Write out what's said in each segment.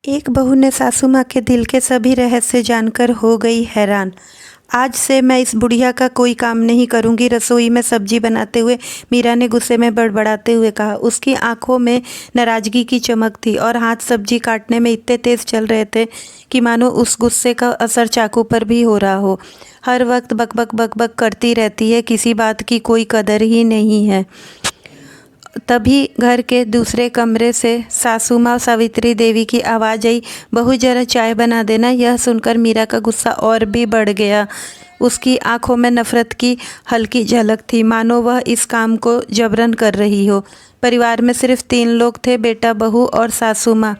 एक बहू ने सासू माँ के दिल के सभी रहस्य जानकर हो गई हैरान। आज से मैं इस बुढ़िया का कोई काम नहीं करूँगी। रसोई में सब्जी बनाते हुए मीरा ने गुस्से में बड़बड़ाते हुए कहा। उसकी आंखों में नाराजगी की चमक थी और हाथ सब्जी काटने में इतने तेज चल रहे थे कि मानो उस गुस्से का असर चाकू पर भी हो रहा हो। हर वक्त बकबक बकबक करती रहती है, किसी बात की कोई कदर ही नहीं है। तभी घर के दूसरे कमरे से सासू माँ सावित्री देवी की आवाज़ आई, बहू जरा चाय बना देना। यह सुनकर मीरा का गुस्सा और भी बढ़ गया। उसकी आंखों में नफरत की हल्की झलक थी, मानो वह इस काम को जबरन कर रही हो। परिवार में सिर्फ 3 लोग थे, बेटा, बहू और सासू माँ।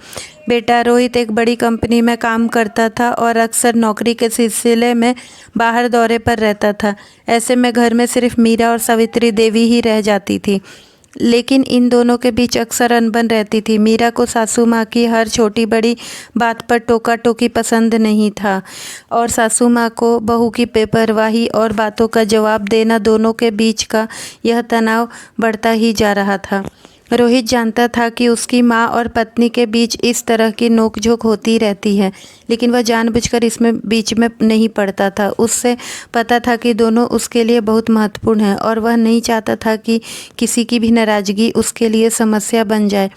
बेटा रोहित एक बड़ी कंपनी में काम करता था और अक्सर नौकरी के सिलसिले में बाहर दौरे पर रहता था। ऐसे में घर में सिर्फ मीरा और सावित्री देवी ही रह जाती थी। लेकिन इन दोनों के बीच अक्सर अनबन रहती थी। मीरा को सासू माँ की हर छोटी बड़ी बात पर टोका टोकी पसंद नहीं था और सासू माँ को बहू की बेपरवाही और बातों का जवाब देना, दोनों के बीच का यह तनाव बढ़ता ही जा रहा था। रोहित जानता था कि उसकी माँ और पत्नी के बीच इस तरह की नोकझोंक होती रहती है, लेकिन वह जानबूझकर इसमें बीच में नहीं पड़ता था। उससे पता था कि दोनों उसके लिए बहुत महत्वपूर्ण हैं और वह नहीं चाहता था कि किसी की भी नाराज़गी उसके लिए समस्या बन जाए।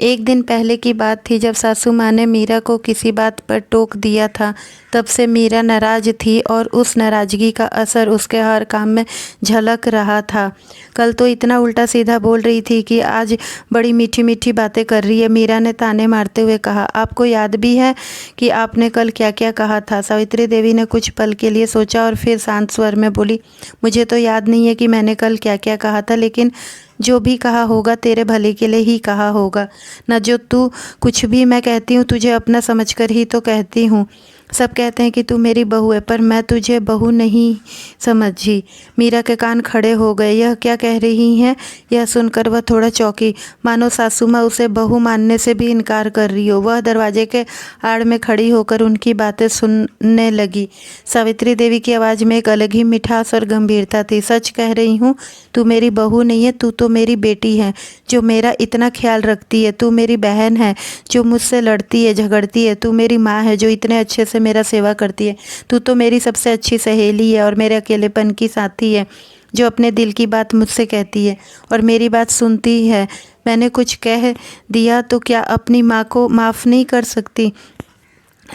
एक दिन पहले की बात थी, जब सासू माँ ने मीरा को किसी बात पर टोक दिया था। तब से मीरा नाराज़ थी और उस नाराज़गी का असर उसके हर काम में झलक रहा था। कल तो इतना उल्टा सीधा बोल रही थी कि आज बड़ी मीठी मीठी बातें कर रही है। मीरा ने ताने मारते हुए कहा, आपको याद भी है कि आपने कल क्या क्या कहा था? सावित्री देवी ने कुछ पल के लिए सोचा और फिर शांत स्वर में बोली, मुझे तो याद नहीं है कि मैंने कल क्या क्या कहा था, लेकिन जो भी कहा होगा तेरे भले के लिए ही कहा होगा न। जो तू कुछ भी मैं कहती हूँ तुझे अपना समझकर ही तो कहती हूँ। सब कहते हैं कि तू मेरी बहू है, पर मैं तुझे बहू नहीं समझी। मीरा के कान खड़े हो गए। यह क्या कह रही हैं? यह सुनकर वह थोड़ा चौंकी, मानो सासू माँ उसे बहू मानने से भी इनकार कर रही हो। वह दरवाजे के आड़ में खड़ी होकर उनकी बातें सुनने लगी। सावित्री देवी की आवाज़ में एक अलग ही मिठास और गंभीरता थी। सच कह रही हूँ, तू मेरी बहू नहीं है, तू तो मेरी बेटी है जो मेरा इतना ख्याल रखती है। तू मेरी बहन है जो मुझसे लड़ती है, झगड़ती है। तू मेरी माँ है जो इतने अच्छे से मेरा सेवा करती है। तू तो मेरी सबसे अच्छी सहेली है और मेरे अकेलेपन की साथी है, जो अपने दिल की बात मुझसे कहती है और मेरी बात सुनती है। मैंने कुछ कह दिया तो क्या अपनी माँ को माफ़ नहीं कर सकती?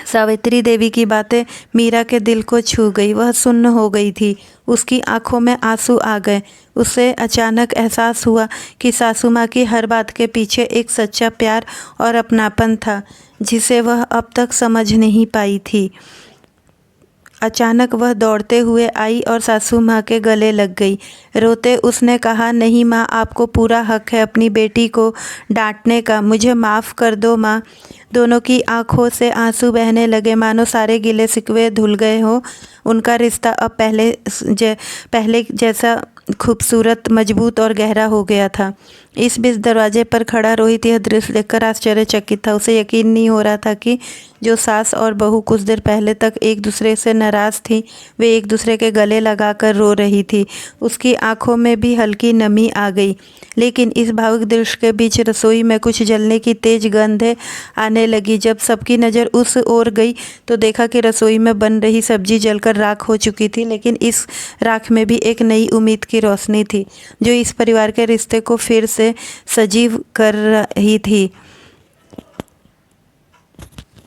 सावित्री देवी की बातें मीरा के दिल को छू गई। वह सुन्न हो गई थी। उसकी आंखों में आंसू आ गए। उसे अचानक एहसास हुआ कि सासू माँ की हर बात के पीछे एक सच्चा प्यार और अपनापन था, जिसे वह अब तक समझ नहीं पाई थी। अचानक वह दौड़ते हुए आई और सासू माँ के गले लग गई। रोते उसने कहा, नहीं माँ, आपको पूरा हक है अपनी बेटी को डांटने का। मुझे माफ़ कर दो माँ। दोनों की आंखों से आंसू बहने लगे, मानो सारे गिले शिकवे धुल गए हो। उनका रिश्ता अब पहले जैसा खूबसूरत, मजबूत और गहरा हो गया था। इस बीच दरवाजे पर खड़ा रोहित यह दृश्य देखकर आश्चर्यचकित था। उसे यकीन नहीं हो रहा था कि जो सास और बहू कुछ देर पहले तक एक दूसरे से नाराज़ थी, वे एक दूसरे के गले लगाकर रो रही थी। उसकी आंखों में भी हल्की नमी आ गई। लेकिन इस भावुक दृश्य के बीच रसोई में कुछ जलने की तेज गंधें आने लगी। जब सबकी नज़र उस ओर गई तो देखा कि रसोई में बन रही सब्जी जलकर राख हो चुकी थी, लेकिन इस राख में भी एक नई उम्मीद की रोशनी थी, जो इस परिवार के रिश्ते को फिर से सजीव कर रही थी।